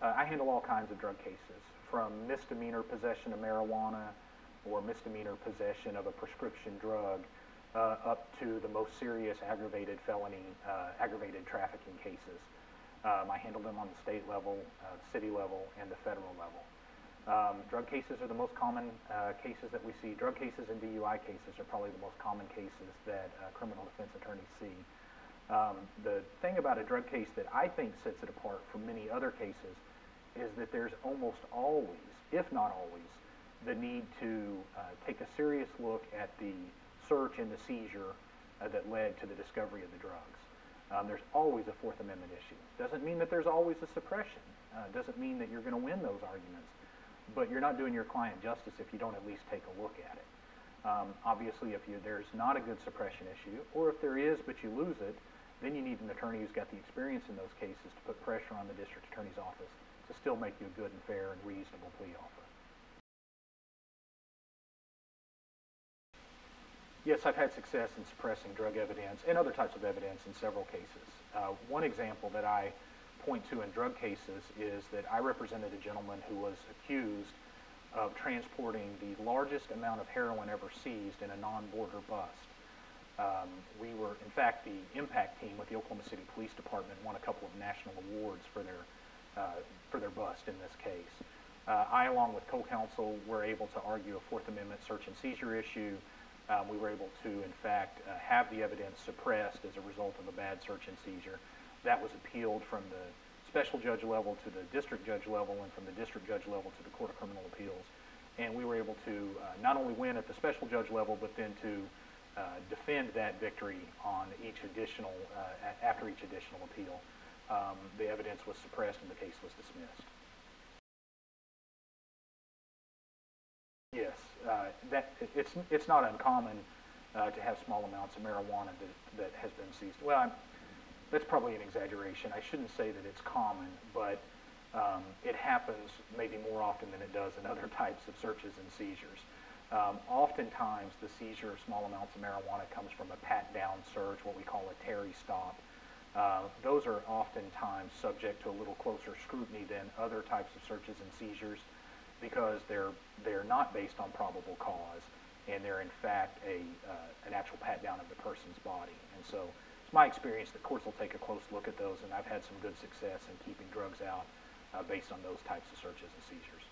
I handle all kinds of drug cases, from misdemeanor possession of marijuana or misdemeanor possession of a prescription drug up to the most serious aggravated felony, aggravated trafficking cases. I handle them on the state level, city level, and the federal level. Drug cases are the most common cases that we see. Drug cases and DUI cases are probably the most common cases that criminal defense attorneys see. The thing about a drug case that I think sets it apart from many other cases is that there's almost always, if not always, the need to take a serious look at the search and the seizure that led to the discovery of the drugs. There's always a Fourth Amendment issue. Doesn't mean that there's always a suppression. Doesn't mean that you're going to win those arguments. But you're not doing your client justice if you don't at least take a look at it. Obviously, if there's not a good suppression issue, or if there is but you lose it, then you need an attorney who's got the experience in those cases to put pressure on the district attorney's office to still make you a good and fair and reasonable plea offer. Yes, I've had success in suppressing drug evidence and other types of evidence in several cases. One example that I point to in drug cases is that I represented a gentleman who was accused of transporting the largest amount of heroin ever seized in a non-border bust. In fact, the impact team with the Oklahoma City Police Department won a couple of national awards for their bust in this case. I, along with co-counsel, were able to argue a Fourth Amendment search and seizure issue. We were able to, in fact, have the evidence suppressed as a result of a bad search and seizure. That was appealed from the special judge level to the district judge level, and from the district judge level to the Court of Criminal Appeals. And we were able to not only win at the special judge level, but then to defend that victory on after each additional appeal. The evidence was suppressed and the case was dismissed. Yes, it's not uncommon to have small amounts of marijuana that has been seized. Well, that's probably an exaggeration. I shouldn't say that it's common, but it happens maybe more often than it does in other types of searches and seizures. Oftentimes, the seizure of small amounts of marijuana comes from a pat-down search, what we call a Terry stop. Those are oftentimes subject to a little closer scrutiny than other types of searches and seizures, because they're not based on probable cause, and they're in fact an actual pat-down of the person's body. And so it's my experience that courts will take a close look at those, and I've had some good success in keeping drugs out based on those types of searches and seizures.